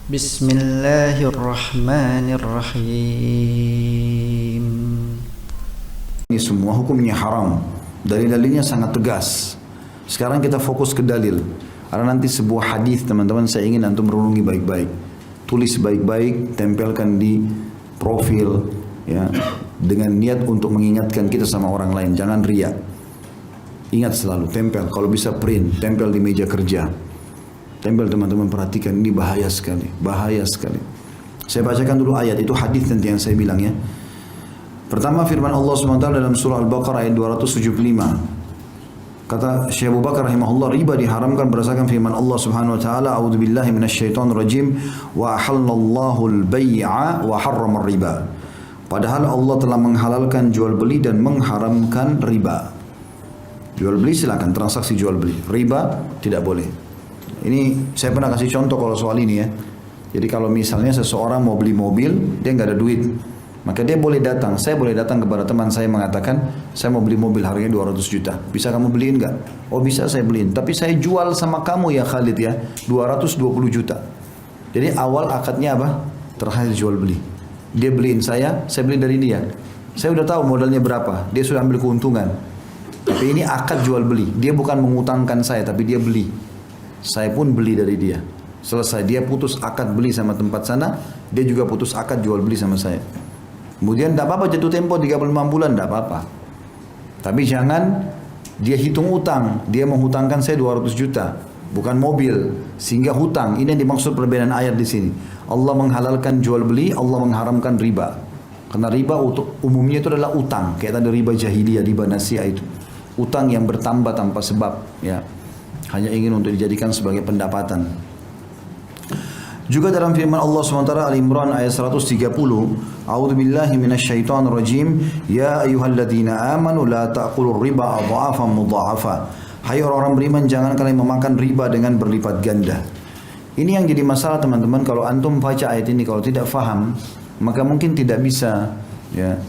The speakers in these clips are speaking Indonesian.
Bismillahirrahmanirrahim. Ini semua hukumnya haram. Dalil-dalilnya sangat tegas. Sekarang kita fokus ke dalil. Ada nanti sebuah hadis teman-teman, saya ingin antum renungi baik-baik. Tulis baik-baik, tempelkan di profil ya, dengan niat untuk mengingatkan kita sama orang lain. Jangan riya. Ingat selalu, tempel. Kalau bisa print, tempel di meja kerja. Tempel teman-teman, perhatikan, ini bahaya sekali. Bahaya sekali. Saya bacakan dulu ayat, itu hadis nanti yang saya bilang ya. Pertama firman Allah SWT dalam surah Al-Baqarah ayat 275. Kata Syekh Abu Bakar rahimahullah, riba diharamkan berdasarkan firman Allah Subhanahu wa taala, a'udzubillahi minasyaitonir rajim, wa ahallallahu al-bai'a wa harrama riba. Padahal Allah telah menghalalkan jual beli dan mengharamkan riba. Jual beli silakan, transaksi jual beli. Riba tidak boleh. Ini saya pernah kasih contoh kalau soal ini ya. Jadi kalau misalnya seseorang mau beli mobil, dia nggak ada duit, maka dia boleh datang. Saya boleh datang kepada teman saya mengatakan, saya mau beli mobil harganya 200 juta. Bisa kamu beliin nggak? Oh bisa, saya beliin. Tapi saya jual sama kamu ya Khalid ya, 220 juta. Jadi awal akadnya apa? Terakhir jual beli. Dia beliin saya beli dari dia. Saya udah tahu modalnya berapa, dia sudah ambil keuntungan. Tapi ini akad jual beli. Dia bukan mengutangkan saya, tapi dia beli. Saya pun beli dari dia. Selesai, dia putus akad beli sama tempat sana, dia juga putus akad jual beli sama saya. Kemudian tidak apa-apa jatuh tempo 35 bulan, tidak apa-apa. Tapi jangan dia hitung utang. Dia menghutangkan saya 200 juta, bukan mobil, sehingga hutang. Ini yang dimaksud perbedaan ayat di sini. Allah menghalalkan jual beli, Allah mengharamkan riba. Karena riba umumnya itu adalah utang, kayak tadi riba jahiliyah, riba nasiah itu. Utang yang bertambah tanpa sebab, ya. Hanya ingin untuk dijadikan sebagai pendapatan. Juga dalam firman Allah SWT Al-Imran ayat 130, A'udzubillahi minasyaitonirrajim, ya ayyuhalladzina amanu la ta'kulur riba adha'afan mudha'afa. Hai orang-orang beriman, jangan kalian memakan riba dengan berlipat ganda. Ini yang jadi masalah teman-teman, kalau antum baca ayat ini kalau tidak faham, maka mungkin tidak bisa ya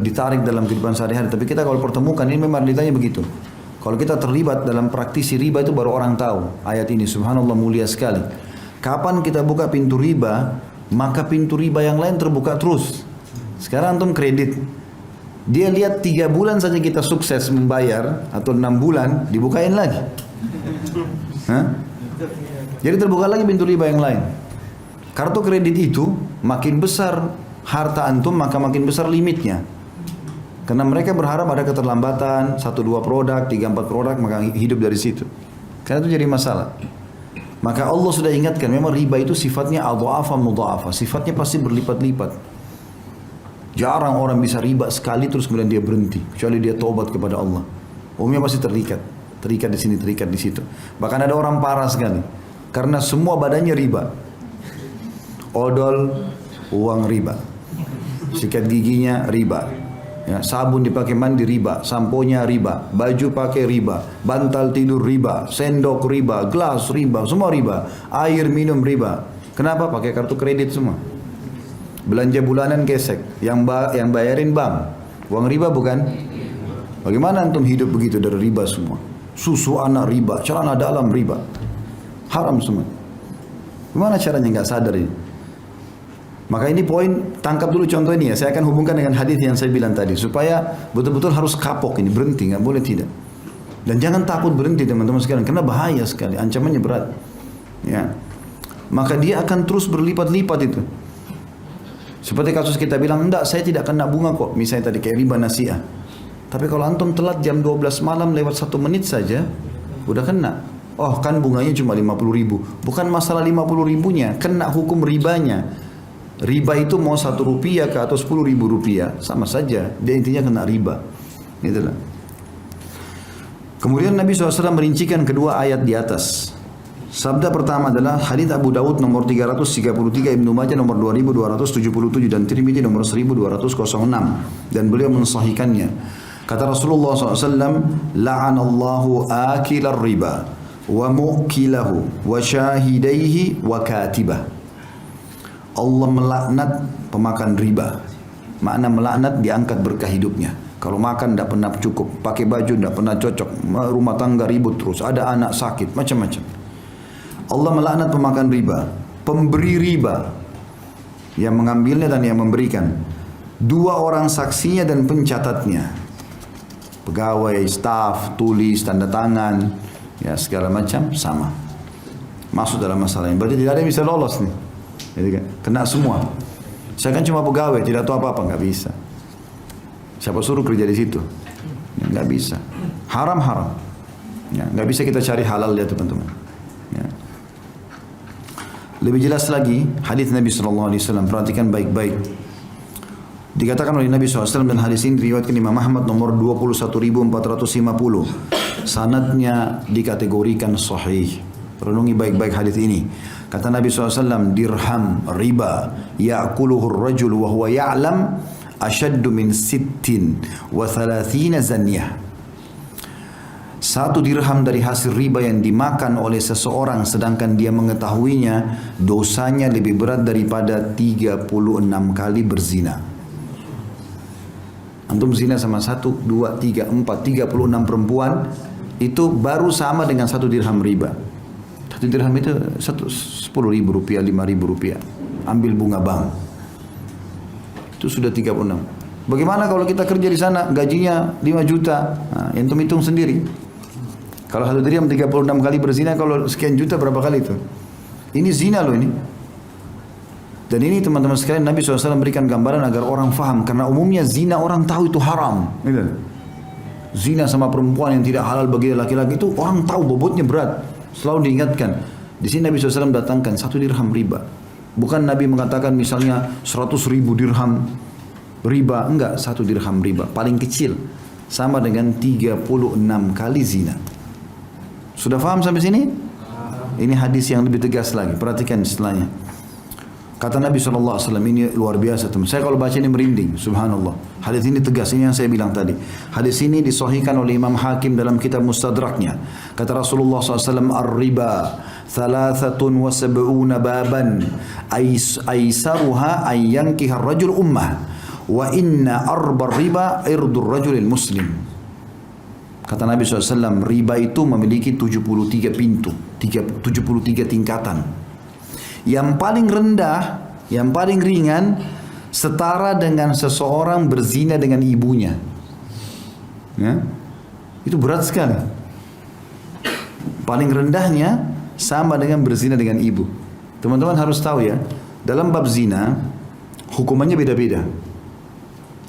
ditarik dalam kehidupan sehari-hari. Tapi kita kalau pertemukan ini memang ditanya begitu. Kalau kita terlibat dalam praktisi riba itu baru orang tahu ayat ini. Subhanallah, mulia sekali. Kapan kita buka pintu riba, maka pintu riba yang lain terbuka terus. Sekarang antum kredit, dia lihat 3 bulan saja kita sukses membayar, atau 6 bulan, dibukain lagi. Hah? Jadi terbuka lagi pintu riba yang lain. Kartu kredit itu makin besar harta antum, maka makin besar limitnya. Karena mereka berharap ada keterlambatan, 1-2 produk, 3-4 produk, maka hidup dari situ. Karena itu jadi masalah. Maka Allah sudah ingatkan, memang riba itu sifatnya adha'afan mudha'afa. Sifatnya pasti berlipat-lipat. Jarang orang bisa riba sekali terus kemudian dia berhenti. Kecuali dia taubat kepada Allah. Umumnya pasti terikat. Terikat di sini, terikat di situ. Bahkan ada orang parah sekali. Karena semua badannya riba. Odol, uang riba. Sikat giginya riba. Ya, sabun dipakai mandi riba, samponya riba, baju pakai riba, bantal tidur riba, sendok riba, gelas riba, semua riba, air minum riba. Kenapa? Pakai kartu kredit semua. Belanja bulanan gesek, yang bayarin bank. Uang riba bukan? Bagaimana antum hidup begitu dari riba semua? Susu anak riba, celana dalam riba, haram semua. Gimana caranya nggak sadar ini? Maka ini poin, tangkap dulu contoh ini ya. Saya akan hubungkan dengan hadis yang saya bilang tadi, supaya betul-betul harus kapok ini, berhenti, nggak boleh tidak. Dan jangan takut berhenti teman-teman sekalian, karena bahaya sekali, ancamannya berat. Ya, maka dia akan terus berlipat-lipat itu. Seperti kasus kita bilang, enggak, saya tidak kena bunga kok. Misalnya tadi kayak riba nasiah. Tapi kalau antum telat jam 12 malam lewat 1 menit saja, udah kena. Oh kan bunganya cuma 50 ribu. Bukan masalah 50 ribunya, kena hukum ribanya. Riba itu mau 1 rupiah ke atau 10 ribu rupiah, sama saja. Dia intinya kena riba. Itulah. Kemudian Nabi SAW merincikan kedua ayat di atas. Sabda pertama adalah hadits Abu Daud nomor 333, Ibnu Majah nomor 2277 dan Tirmidzi nomor 1206, dan beliau mensahihkannya. Kata Rasulullah SAW, la'anallahu akilar riba wa mu'kilahu wa syahidaihi wa katibah. Allah melaknat pemakan riba. Makna melaknat, diangkat berkah hidupnya. Kalau makan tidak pernah cukup, pakai baju tidak pernah cocok, rumah tangga ribut terus, ada anak sakit, macam-macam. Allah melaknat pemakan riba, pemberi riba yang mengambilnya dan yang memberikan, dua orang saksinya dan pencatatnya, pegawai, staf, tulis, tanda tangan, ya segala macam sama. Masuk dalam masalah ini. Berarti tidak ada yang bisa lolos nih. Jadi kan, kena semua. Saya kan cuma pegawai, tidak tahu apa-apa, nggak bisa. Siapa suruh kerja di situ? Ya, nggak bisa. Haram. Ya, nggak bisa kita cari halal ya teman-teman. Ya. Lebih jelas lagi hadis Nabi SAW, perhatikan baik-baik. Dikatakan oleh Nabi SAW dan hadis ini diriwayatkan Imam Ahmad nomor 21.450. Sanadnya dikategorikan sahih. Renungi baik-baik hadis ini. Kata Nabi SAW, dirham riba ya'kuluhu ar-rajul wa huwa ya'lam ashaddu min 36 zanyah. Satu dirham dari hasil riba yang dimakan oleh seseorang sedangkan dia mengetahuinya, dosanya lebih berat daripada 36 kali berzina. Antum zina sama 1, 2, 3, 4, 36 perempuan, itu baru sama dengan satu dirham riba. Satu dirham itu 10.000 rupiah, 5.000 rupiah. Ambil bunga bank. Itu sudah 36. Bagaimana kalau kita kerja di sana, gajinya 5 juta? Nah, antum hitung sendiri. Kalau satu dirham 36 kali berzina, kalau sekian juta berapa kali itu? Ini zina loh ini. Dan ini teman-teman sekalian, Nabi SAW memberikan gambaran agar orang faham. Karena umumnya zina orang tahu itu haram. Gitu. Zina sama perempuan yang tidak halal bagi laki-laki itu orang tahu bobotnya berat. Selalu diingatkan. Di sini Nabi SAW datangkan satu dirham riba. Bukan Nabi mengatakan misalnya 100.000 dirham riba. Enggak, satu dirham riba. Paling kecil. Sama dengan 36 kali zina. Sudah faham sampai sini? Ini hadis yang lebih tegas lagi. Perhatikan setelahnya. Kata Nabi SAW, ini luar biasa teman. Saya kalau baca ini merinding, subhanallah. Hadis ini tegas, ini yang saya bilang tadi. Hadis ini disahihkan oleh Imam Hakim dalam kitab Mustadraknya. Kata Rasulullah SAW, Ar-riba 73 baban aisaruha ayyankiha ar-rajul ummah wa inna arba riba irdur rajulil muslim. Kata Nabi SAW, riba itu memiliki 73 pintu, 73 tingkatan. Yang paling rendah, yang paling ringan, setara dengan seseorang berzina dengan ibunya. Ya? Itu berat sekali. Paling rendahnya sama dengan berzina dengan ibu. Teman-teman harus tahu ya, dalam bab zina, hukumannya beda-beda.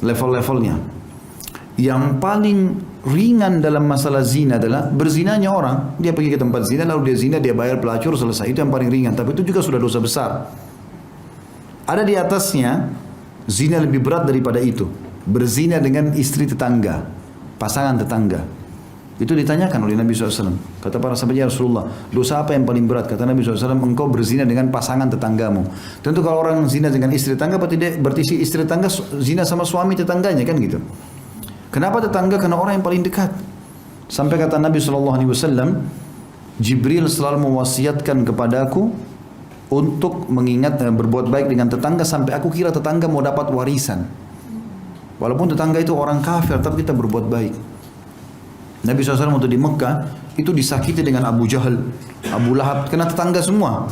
Level-levelnya. Yang paling ringan dalam masalah zina adalah berzinanya orang. Dia pergi ke tempat zina, lalu dia zina, dia bayar pelacur, selesai. Itu yang paling ringan. Tapi itu juga sudah dosa besar. Ada di atasnya, zina lebih berat daripada itu. Berzina dengan istri tetangga, pasangan tetangga. Itu ditanyakan oleh Nabi SAW. Kata para sahabat, ya Rasulullah, dosa apa yang paling berat? Kata Nabi SAW, engkau berzina dengan pasangan tetanggamu. Tentu kalau orang zina dengan istri tetangga, berarti si istri tetangga zina sama suami tetangganya, kan gitu. Kenapa tetangga? Karena orang yang paling dekat. Sampai kata Nabi SAW, Jibril selalu mewasiatkan kepadaku untuk mengingat dan berbuat baik dengan tetangga sampai aku kira tetangga mau dapat warisan. Walaupun tetangga itu orang kafir, tapi kita berbuat baik. Nabi SAW waktu di Mekah itu disakiti dengan Abu Jahal, Abu Lahab, kena tetangga semua.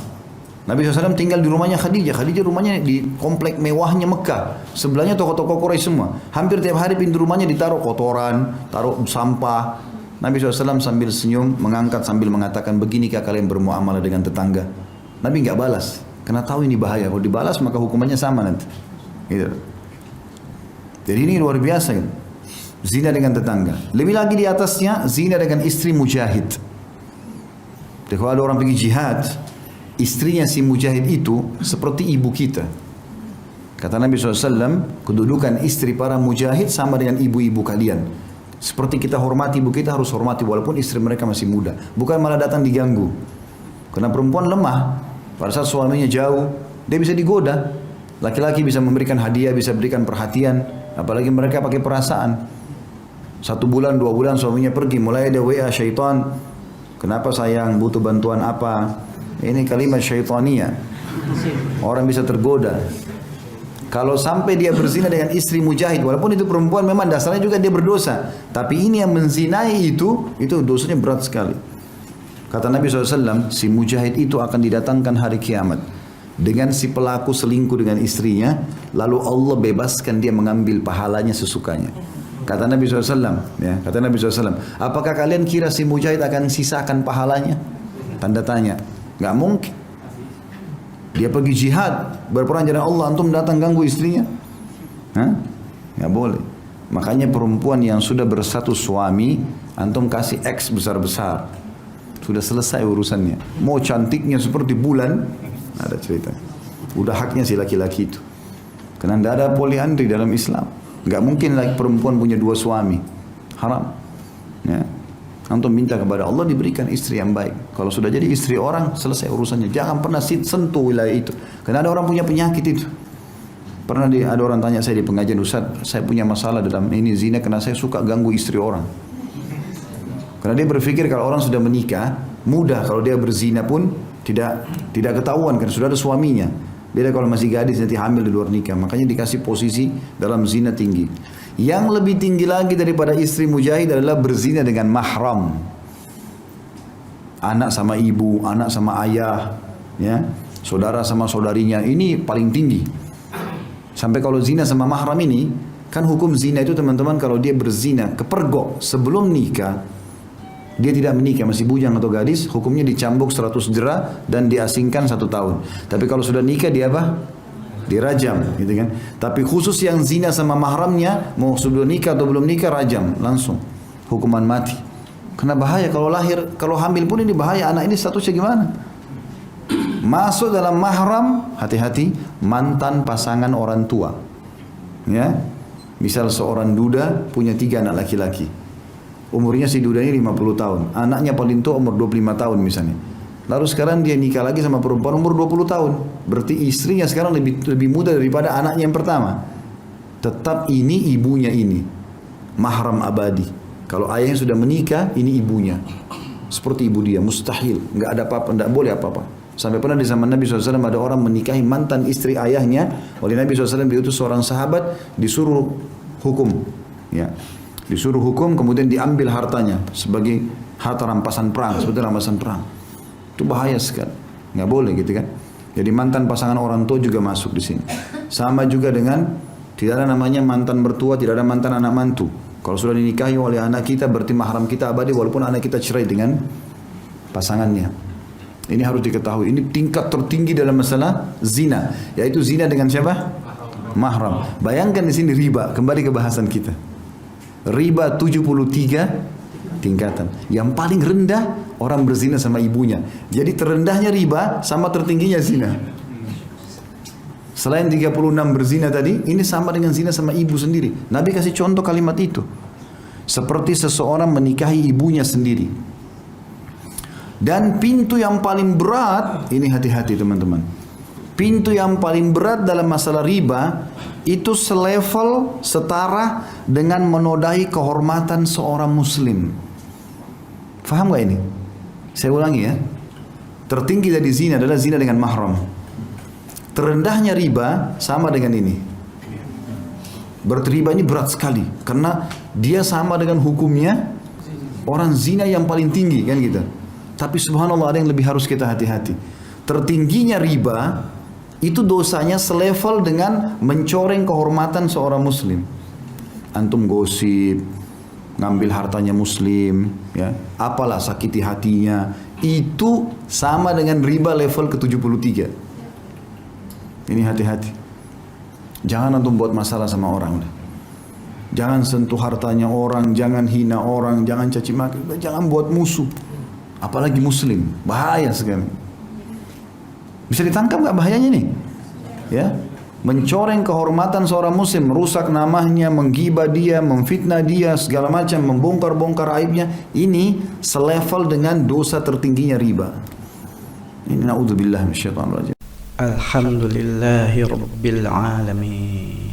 Nabi SAW tinggal di rumahnya Khadijah. Khadijah rumahnya di komplek mewahnya Mekah. Sebelahnya toko-toko Quraisy semua. Hampir tiap hari pintu rumahnya ditaruh kotoran, taruh sampah. Nabi SAW sambil senyum, mengangkat sambil mengatakan, beginikah kalian bermuamalah dengan tetangga? Nabi nggak balas, karena tahu ini bahaya. Kalau dibalas maka hukumannya sama nanti. Gitu. Jadi ini luar biasa. Gitu. Zina dengan tetangga. Lebih lagi di atasnya, zina dengan istri mujahid. Jadi kalau ada orang pergi jihad, istrinya si mujahid itu seperti ibu kita. Kata Nabi SAW, kedudukan istri para mujahid sama dengan ibu-ibu kalian. Seperti kita hormati ibu kita, harus hormati walaupun istri mereka masih muda. Bukan malah datang diganggu. Karena perempuan lemah. Pada saat suaminya jauh, dia bisa digoda. Laki-laki bisa memberikan hadiah, bisa berikan perhatian. Apalagi mereka pakai perasaan. 1 bulan, 2 bulan suaminya pergi, mulai ada WA syaitan. Kenapa sayang, butuh bantuan apa? Ini kalimat syaitania. Orang bisa tergoda. Kalau sampai dia berzina dengan istri mujahid, walaupun itu perempuan memang dasarnya juga dia berdosa. Tapi ini yang menzinai itu dosanya berat sekali. Kata Nabi SAW, si mujahid itu akan didatangkan hari kiamat. dengan si pelaku selingkuh dengan istrinya, lalu Allah bebaskan dia mengambil pahalanya sesukanya. Kata Nabi SAW, ya, kata Nabi SAW, apakah kalian kira si mujahid akan sisakan pahalanya? Tanda tanya. Nggak mungkin. Dia pergi jihad, berperang jalan Allah, antum datang ganggu istrinya? Hah? Nggak boleh. Makanya perempuan yang sudah bersatu suami, antum kasih X besar-besar. Sudah selesai urusannya. Mau cantiknya seperti bulan, ada cerita. Udah haknya si laki-laki itu. Karena tidak ada poliandri dalam Islam. Nggak mungkin lagi perempuan punya dua suami. Haram. Ya. Antum minta kepada Allah diberikan istri yang baik. Kalau sudah jadi istri orang, selesai urusannya. Jangan pernah sentuh wilayah itu. Karena ada orang punya penyakit itu. Pernah ada orang tanya saya di pengajian, Ustaz, saya punya masalah dalam ini zina karena saya suka ganggu istri orang. Karena dia berpikir kalau orang sudah menikah, mudah kalau dia berzina pun tidak ketahuan karena sudah ada suaminya. Beda kalau masih gadis nanti hamil di luar nikah. Makanya dikasih posisi dalam zina tinggi. Yang lebih tinggi lagi daripada istri mujahid adalah berzina dengan mahram. Anak sama ibu, anak sama ayah, ya, saudara sama saudarinya. Ini paling tinggi. Sampai kalau zina sama mahram ini, kan hukum zina itu teman-teman kalau dia berzina kepergok sebelum nikah, dia tidak menikah, masih bujang atau gadis, hukumnya dicambuk 100 jera dan diasingkan 1 tahun. Tapi kalau sudah nikah dia apa? Dirajam, gitu kan. Tapi khusus yang zina sama mahramnya, mau sudah nikah atau belum nikah, rajam langsung, hukuman mati. Karena bahaya kalau lahir, kalau hamil pun ini bahaya, anak ini statusnya gimana? Masuk dalam mahram, hati-hati, mantan pasangan orang tua. Ya, misal seorang duda punya 3 anak laki-laki. Umurnya si duda ini 50 tahun. Anaknya paling tua umur 25 tahun misalnya. Lalu sekarang dia nikah lagi sama perempuan umur 20 tahun. Berarti istrinya sekarang lebih muda daripada anaknya yang pertama. Tetap ini ibunya ini. Mahram abadi. Kalau ayahnya sudah menikah, ini ibunya. Seperti ibu dia, mustahil. Nggak ada apa-apa, nggak boleh apa-apa. Sampai pernah di zaman Nabi SAW ada orang menikahi mantan istri ayahnya. Oleh Nabi SAW diutus seorang sahabat, disuruh hukum. Ya. Disuruh hukum, kemudian diambil hartanya sebagai harta rampasan perang, seperti rampasan perang. Itu bahaya sekali, nggak boleh gitu kan. Jadi mantan pasangan orang tua juga masuk di sini. Sama juga dengan tidak ada namanya mantan mertua, tidak ada mantan anak mantu. Kalau sudah dinikahi oleh anak kita, berarti mahram kita abadi walaupun anak kita cerai dengan pasangannya. Ini harus diketahui. Ini tingkat tertinggi dalam masalah zina, yaitu zina dengan siapa? Mahram. Bayangkan di sini riba. Kembali ke bahasan kita. Riba 73 tingkatan. Yang paling rendah orang berzina sama ibunya. Jadi terendahnya riba sama tertingginya zina. Selain 36 berzina tadi, ini sama dengan zina sama ibu sendiri. Nabi kasih contoh kalimat itu. Seperti seseorang menikahi ibunya sendiri. Dan pintu yang paling berat, ini hati-hati teman-teman. Pintu yang paling berat dalam masalah riba, itu selevel setara dengan menodai kehormatan seorang muslim. Faham gak ini? Saya ulangi ya. Tertinggi dari zina adalah zina dengan mahram. Terendahnya riba sama dengan ini. Berriba ini berat sekali. Karena dia sama dengan hukumnya orang zina yang paling tinggi kan gitu. Tapi subhanallah ada yang lebih harus kita hati-hati. Tertingginya riba itu dosanya selevel dengan mencoreng kehormatan seorang muslim. Antum gosip, ngambil hartanya muslim, ya, apalah sakiti hatinya, itu sama dengan riba level ke-73. Ini hati-hati. Jangan antum buat masalah sama orang. Jangan sentuh hartanya orang, jangan hina orang, jangan caci maki, jangan buat musuh. Apalagi muslim, bahaya sekali. Bisa ditangkap nggak bahayanya nih? Ya, mencoreng kehormatan seorang muslim, merusak namanya, menggibah dia, memfitnah dia, segala macam, membongkar-bongkar aibnya. Ini selevel dengan dosa tertingginya riba. Ini naudzubillah minasyaitonir rajim. Alhamdulillahi rabbil alamin.